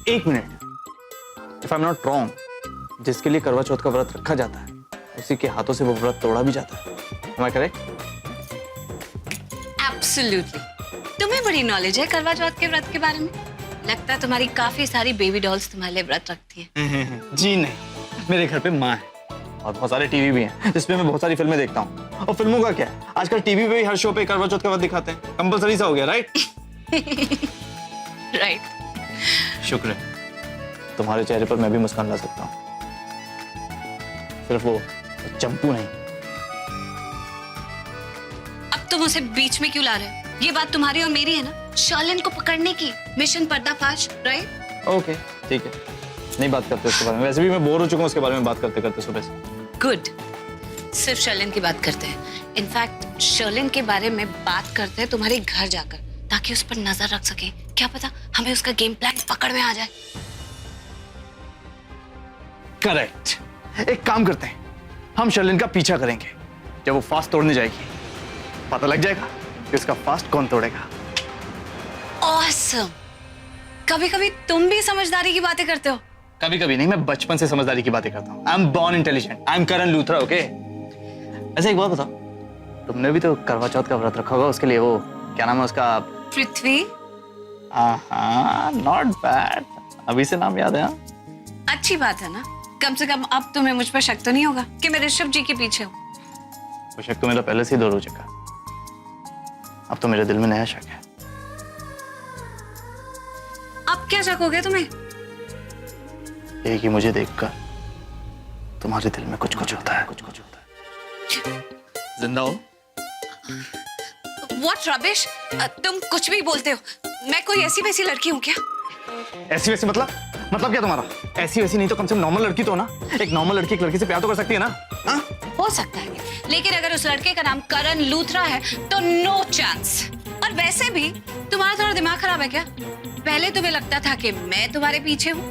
एक minute, if I am not wrong, जिसके लिए करवा चौथ का व्रत रखा जाता है उसी के हाथों से वो व्रत तोड़ा भी जाता है। Am I correct? एब्सोल्युटली। तुम्हें बड़ी नॉलेज है करवा चौथ के व्रत के बारे में। लगता है तुम्हारी काफी सारी बेबी डॉल्स तुम्हारे लिए व्रत रखती है। जी नहीं, मेरे घर पे माँ है और बहुत सारे टीवी भी हैं जिसपे मैं बहुत सारी फिल्में देखता हूँ। और फिल्मों का क्या है, आजकल टीवी पे भी हर शो पे करवा चौथ का व्रत दिखाते हैं। कंपलसरी सा हो गया, राइट? राइट। शुक्र है, तुम्हारे चेहरे पर मैं भी मुस्कान ला सकता हूँ, सिर्फ वो चंपू नहीं। अब तुम उसे बीच में क्यों ला रहे हो? ये बात तुम्हारी और मेरी है ना, शर्लिन को पकड़ने की, मिशन पर्दाफाश, राइट? ओके ठीक है, नहीं बात करते उसके बारे में, वैसे भी मैं बोर हो चुका हूँ उसके बारे में बात करते करते सुबह से। गुड, सिर्फ शर्लिन की बात करते हैं। इनफैक्ट शर्लिन के बारे में बात करते हैं तुम्हारे घर जाकर, ताकि उस पर नजर रख सके। क्या पता हमें उसका गेम प्लान पकड़ में आ जाए। करेक्ट, एक काम करते हैं, हम शर्लिन का पीछा करेंगे। जब वो फास्ट तोड़ने जाएगी पता लग जाएगा कि उसका फास्ट कौन तोड़ेगा। ऑसम। कभी-कभी तुम भी समझदारी की बातें करते हो। कभी कभी नहीं, मैं बचपन से समझदारी की बातें करता हूँ। I am born intelligent, I am Karan Luthra, okay? ऐसे एक बात बताओ, तुमने भी तो करवा चौथ का व्रत रखा होगा, उसके लिए वो क्या नाम है उसका? पृथ्वी। हाँ, नॉट बैड, अभी से नाम याद है। अच्छी बात है ना, कम से कम अब तुम्हें मुझ पर शक तो नहीं होगा कि मैं ऋषभ जी के पीछे हूँ। वो शक तो मेरा पहले से ही दूर हो चुका, अब तो मेरे दिल में नया शक है। अब क्या शक हो गया तुम्हें? ये कि मुझे देखकर तुम्हारे दिल में कुछ कुछ होता है, कुछ कुछ होता है। जिंदा हो? What rubbish? तुम कुछ भी बोलते हो। मैं कोई ऐसी वैसी लड़की हूँ क्या? ऐसी वैसी मतलब क्या तुम्हारा? ऐसी वैसी नहीं तो कम से कम नॉर्मल लड़की तो हो ना। एक नॉर्मल लड़की एक लड़की से प्यार तो कर सकती है ना? हाँ? हो सकता है, लेकिन अगर उस लड़के का नाम करण लूथरा है तो नो चांस। और वैसे भी तुम्हारा थोड़ा दिमाग खराब है क्या? पहले तुम्हें लगता था कि मैं तुम्हारे पीछे हूँ,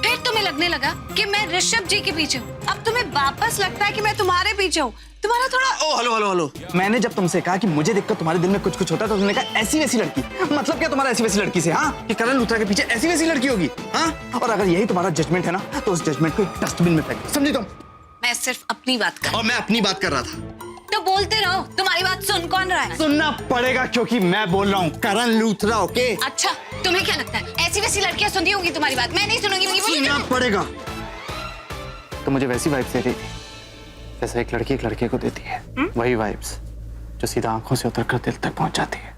फिर तुम्हें लगने लगा कि मैं ऋषभ जी के पीछे हूँ, अब तुम्हें वापस लगता है कि मैं तुम्हारे पीछे हूँ। तुम्हारा थोड़ा ओ हेलो, मैंने जब तुमसे कहा कि मुझे देखकर तुम्हारे दिल में कुछ कुछ होता है तो तुमने कहा ऐसी वैसी लड़की। मतलब क्या तुम्हारा ऐसी वैसी लड़की से? हाँ, कि करण लूथरा के पीछे ऐसी वैसी लड़की होगी? हाँ, और अगर यही तुम्हारा जजमेंट है ना तो उस जजमेंट को डस्टबिन में फेंक, समझी तुम? मैं सिर्फ अपनी बात कर, और मैं अपनी बात कर रहा था। तो बोलते रहो, तुम्हारी बात सुन कौन रहा है? सुनना पड़ेगा क्योंकि मैं बोल रहा हूँ, करण लूथरा, ओके? अच्छा, तुम्हें क्या लगता है ऐसी वैसी लड़कियां सुनती होंगी तुम्हारी बात? मैं नहीं सुनूंगी। सुनना पड़ेगा। तो मुझे वैसी वाइब्स दे रही थी जैसे एक लड़के को देती है। वही वाइब्स जो सीधा आंखों से उतरकर दिल तक पहुंच जाती है।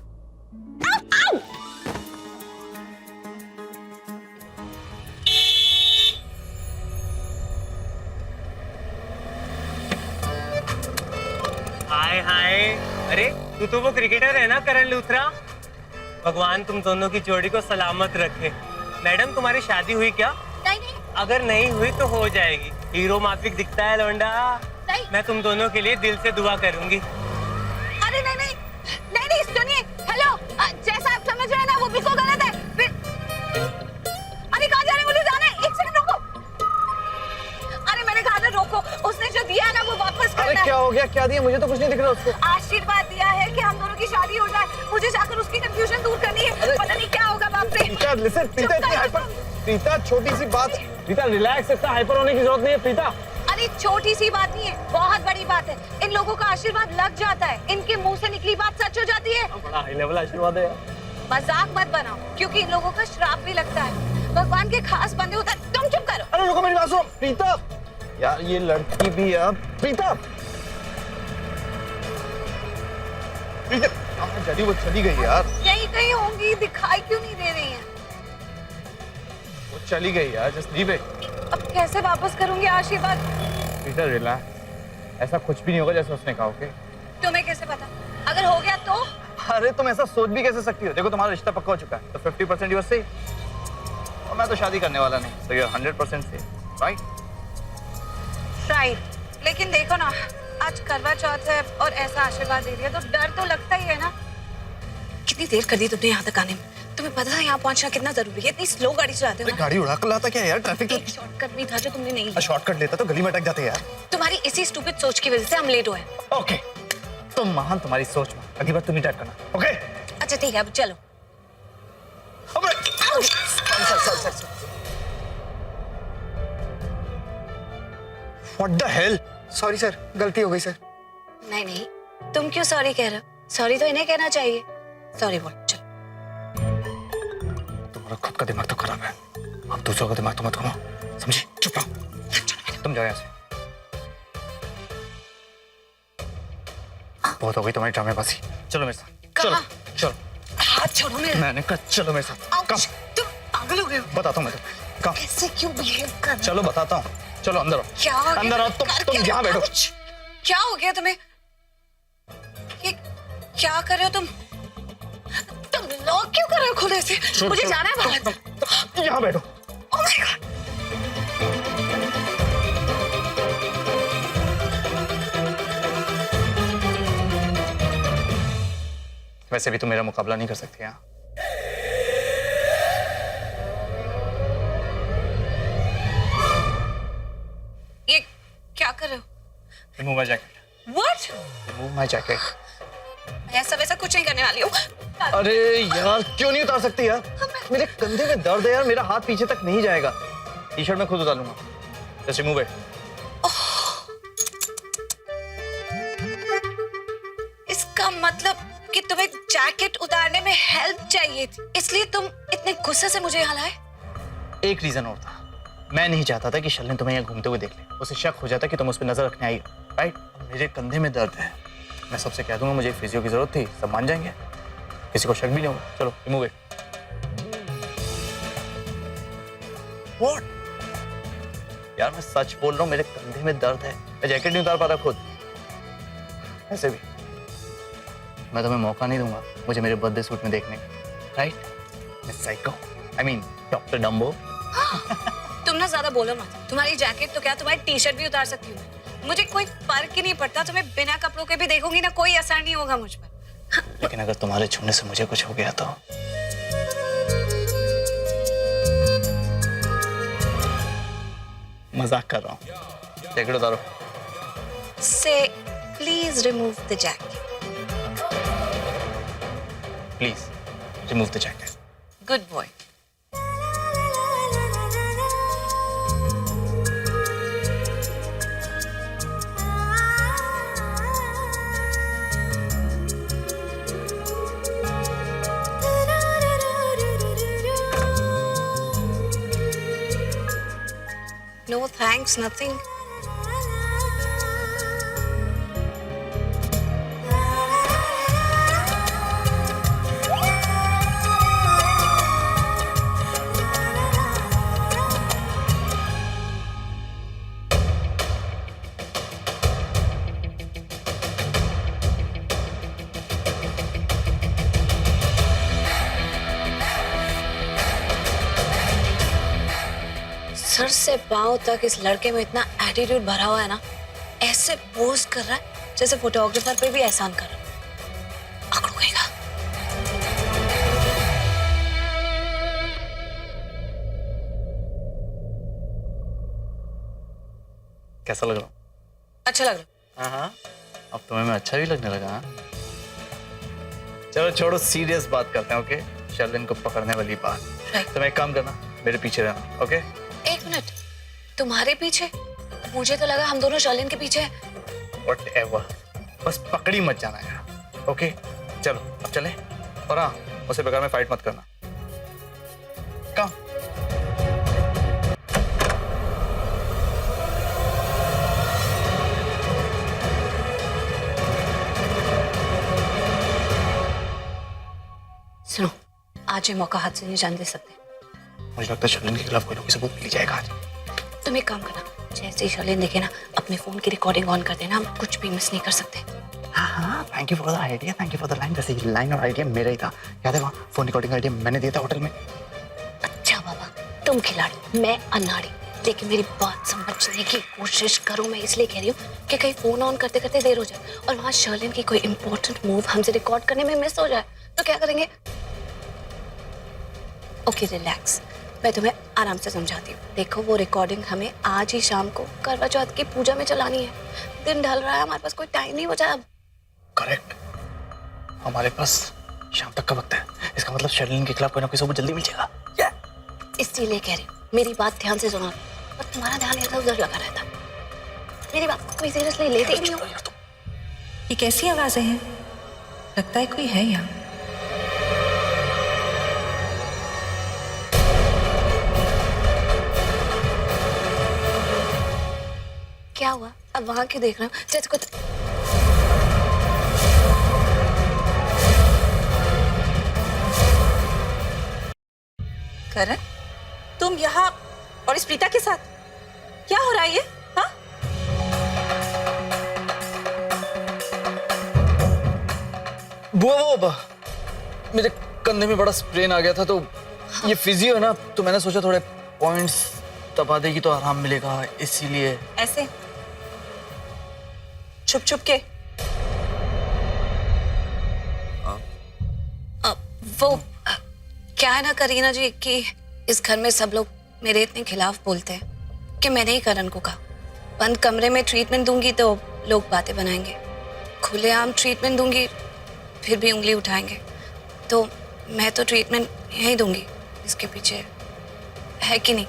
हाय हाय, अरे तू तो वो क्रिकेटर है ना करण लूथरा। भगवान तुम दोनों की जोड़ी को सलामत रखे। मैडम तुम्हारी शादी हुई क्या? नहीं। अगर नहीं हुई तो हो जाएगी। हीरो माफिक दिखता है लौंडा। नहीं। मैं तुम दोनों के लिए दिल से दुआ करूंगी। अरे नहीं, सुनिए। हेलो, जैसा आप समझ रहे हैं ना वो बिल्कुल गलत है। अरे कहाँ जा रहे हैं? मुझे जाना है, एक सेकंड रुको। अरे मैंने कहा ना रोको, उसने जो दिया ना वो वापस करना है। अरे क्या हो गया? क्या दिया? मुझे तो कुछ नहीं दिख रहा उसको। आशीर्वाद दिया है कि हम दोनों की शादी हो जाए। मुझे जाकर उसकी कंफ्यूजन दूर करनी है। पता नहीं क्या होगा, बाप रे। प्रीता, लिसन, प्रीता इतनी हाइपर, प्रीता छोटी सी बात, प्रीता रिलैक्स, इतना हाइपर होने की जरूरत नहीं है प्रीता। अरे छोटी सी बात नहीं है, बहुत बड़ी बात है। इन लोगों का आशीर्वाद लग जाता है, इनके मुंह से निकली बात सच हो जाती है। बड़ा हाई लेवल आशीर्वाद है यार। मजाक मत बनाओ, क्योंकि इन लोगों का श्राप भी लगता है। भगवान के खास बंदे होता है। तुम चुप करो। अरे रुको, मेरी बात सुनो प्रीता। यार ये लड़की भी अब प्रीता कहाँ चली? वो चली गई यार। यही कहीं होंगी, दिखाई क्यों नहीं दे रही हैं? वो चली गई यार, जस्ट लीव इट। अब कैसे वापस करूंगी आशीर्वाद? प्रीता रिलैक्स, ऐसा कुछ भी नहीं होगा जैसे उसने कहा, ओके? तुम्हें कैसे पता? अगर हो गया तो? अरे तुम ऐसा सोच भी कैसे सकती हो? देखो तुम्हारा रिश्ता पक्का हो चुका है तो 50% यू आर सेफ, और मैं तो शादी करने वाला नहीं, तो you are 100% safe, right? Right, लेकिन देखो ना, आज करवा चौथ है और ऐसा आशीर्वाद दे रही है तो डर तो लगता ही है ना। कितनी देर कर दी तुमने यहाँ तक आने में? तुम्हें पता है यहाँ पहुँचना कितना जरूरी है? इतनी स्लो गाड़ी चलाते हो ना। गाड़ी उड़ा कर लाता क्या यार? ट्रैफिक एक शॉर्टकट भी था जो तुमने नहीं लिया। शॉर्टकट लेता तो गली में अटक जाते यार। तुम्हारी इसी स्टूपिड सोच की वजह से हम लेट हुए। ओके, तुम महान, तुम्हारी सोच में अगली बार तुम ही ड्राइव करना, ओके? अच्छा ठीक है, अब चलो। अबे sir What the hell? Sorry sir, गलती हो गई सर। नहीं नहीं, तुम क्यों सॉरी कह रहे हो? सॉरी तो इन्हें कहना चाहिए। सॉरी बोल, चल। तुम्हारा खुद का दिमाग तो खराब है, अब दूसरों का दिमाग तो मत घुमाओ, समझी? चुप रहो, तुम जाओ यहाँ से। बहुत हो गई तुम्हारी ड्रामेबाजी, चलो मेरे साथ। चलो कहाँ? चलो, हाथ छोड़ो मेरे। मैंने कहा चलो मेरे साथ। आउच, कम, तुम पागल हो गए हो? बताता हूँ मैं तुम्हें। कम, ऐसे क्यों बिहेव कर रहे हो? चलो बताता हूँ, चलो अंदर आओ। क्या हो गया? अंदर आओ, कर तुम क्या यहाँ रहे हो? बैठो। आउच! क्या हो गया तुम्हें? ये क्या कर रहे हो तुम? तुम लॉक क्यों कर रहे हो खुले से? मुझे जाना है बाहर। यहाँ बैठो। Oh my God! वैसे भी तुम मेरा मुकाबला नहीं कर सकती यहाँ। ये क्या कर रहे हो? Remove my jacket. What? Remove my jacket. ऐसा वैसा कुछ नहीं करने वाली हूँ। अरे यार क्यों नहीं उतार सकती यार? मेरे कंधे में दर्द है यार, मेरा हाथ पीछे तक नहीं जाएगा। टी शर्ट मैं खुद उतार लूंगा। Just remove it. इसका मतलब कि तुम्हें जैकेट उतारने में हेल्प चाहिए थी, इसलिए तुम इतने गुस्से से मुझे यहाँ लाए? एक रीजन और था, मैं नहीं चाहता था कि शर्लिन तुम्हें यहाँ घूमते हुए देख ले, उसे शक हो जाता कि तुम उस पर नजर रखने आई हो, राइट? मेरे कंधे में दर्द है, मैं सबसे कह दूंगा मुझे एक फिजियो की जरूरत थी, सब मान जाएंगे, किसी को शक भी नहीं होगा। चलो रिमूव इट। व्हाट? यार मैं सच बोल रहा हूँ, मेरे कंधे में दर्द है, मैं जैकेट नहीं उतार पा रहा खुद। ऐसे भी मैं तुम्हें मौका नहीं दूंगा मुझे मेरे बर्थडे सूट में देखने का, राइट? मैं psycho, I mean doctor Dumbo. तुम ना ज्यादा बोलो मत। तुम्हारी जैकेट तो क्या, तुम्हारी टी शर्ट भी उतार सकती हूँ। मुझे कोई फर्क ही नहीं पड़ता, तुम्हें बिना कपड़ों के भी देखूंगी ना, कोई असर नहीं होगा मुझ पर। लेकिन अगर तुम्हारे छूने से मुझे कुछ हो गया तो? मजाक कर रहा हूँ, जैकेट उतारो। से please remove the jacket. Please remove the jacket. Good boy. No thanks, nothing. Sir से पांव तक इस लड़के में इतना एटीट्यूड भरा हुआ है ना, ऐसे पोज कर रहा है जैसे फोटोग्राफर पे भी एहसान कर रहा है। अकड़ गएगा। कैसा लग रहा हूँ? अच्छा लग रहा है। हाँ, अब तुम्हें मैं अच्छा भी लगने लगा। हाँ? चलो छोड़ो, सीरियस बात करते हैं, ओके? शर्लिन को पकड़ने वाली बात। Right. तुम एक काम करना, मेरे पीछे रहना, ओके? एक मिनट, तुम्हारे पीछे? मुझे तो लगा हम दोनों शर्लिन के पीछे हैं। Whatever, बस पकड़ी मत जाना यार, ओके? चलो अब चले, और हाँ, उसे बेकार में फाइट मत करना। कम। सुनो, आज ये मौका हाथ से नहीं जाने दे सकते। मुझे लगता है शर्लिन के खिलाफ कोई ना कोई सबूत मिल जाएगा आज। तुम एक काम करना, जैसे ही शर्लिन देखे ना, अपने फोन की रिकॉर्डिंग ऑन कर देना, हम कुछ भी मिस नहीं कर सकते। हाँ हाँ, thank you for the idea, thank you for the line. वैसे ये लाइन और आइडिया मेरा ही था, याद है? वहाँ फोन रिकॉर्डिंग आइडिया मैंने दिया था होटल में। अच्छा बाबा, तुम खिलाड़ी, मैं अनाड़ी। लेकिन मेरी बात समझने की कोशिश करो, मैं इसलिए कह रही हूँ कि कहीं फोन ऑन करते करते देर हो जाए और वहाँ शर्लिन की कोई इंपॉर्टेंट मूव हमसे रिकॉर्ड करने में मिस हो जाए तो क्या करेंगे? ओके रिलैक्स, मैं तुम्हें आराम से समझाती हूँ। देखो, वो रिकॉर्डिंग हमें आज ही शाम को करवा चौथ की पूजा में चलानी है। दिन ढल रहा है, हमारे पास कोई टाइम नहीं बचा अब। करेक्ट, हमारे पास शाम तक का वक्त है। इसका मतलब शर्लिन के खिलाफ कोई ना कोई सबूत जल्दी मिल जाएगा। इसलिए कह रही हूँ, मेरी बात ध्यान से सुनो। पर तुम्हारा ध्यान इधर उधर लगा रहता, मेरी बात को कोई सीरियसली लेते ही नहीं हो। ये कैसी आवाजें हैं? लगता है कोई है यहाँ। क्या हुआ? अब वहां क्यों देख रहे हो? जज को करण, तुम यहाँ और इस प्रीता के साथ क्या हो रहा है ये? हाँ? बुआ मेरे कंधे में बड़ा स्प्रेन आ गया था, तो ये फिजियो है ना, तो मैंने सोचा थोड़े पॉइंट्स दबा देगी तो आराम मिलेगा, इसीलिए। ऐसे छुप छुप के? वो क्या है ना करीना जी कि इस घर में सब लोग मेरे इतने खिलाफ बोलते हैं कि मैंने ही करण को कहा बंद कमरे में ट्रीटमेंट दूंगी तो लोग बातें बनाएंगे, खुलेआम ट्रीटमेंट दूंगी फिर भी उंगली उठाएंगे, तो मैं तो ट्रीटमेंट यहीं दूंगी। इसके पीछे है कि नहीं?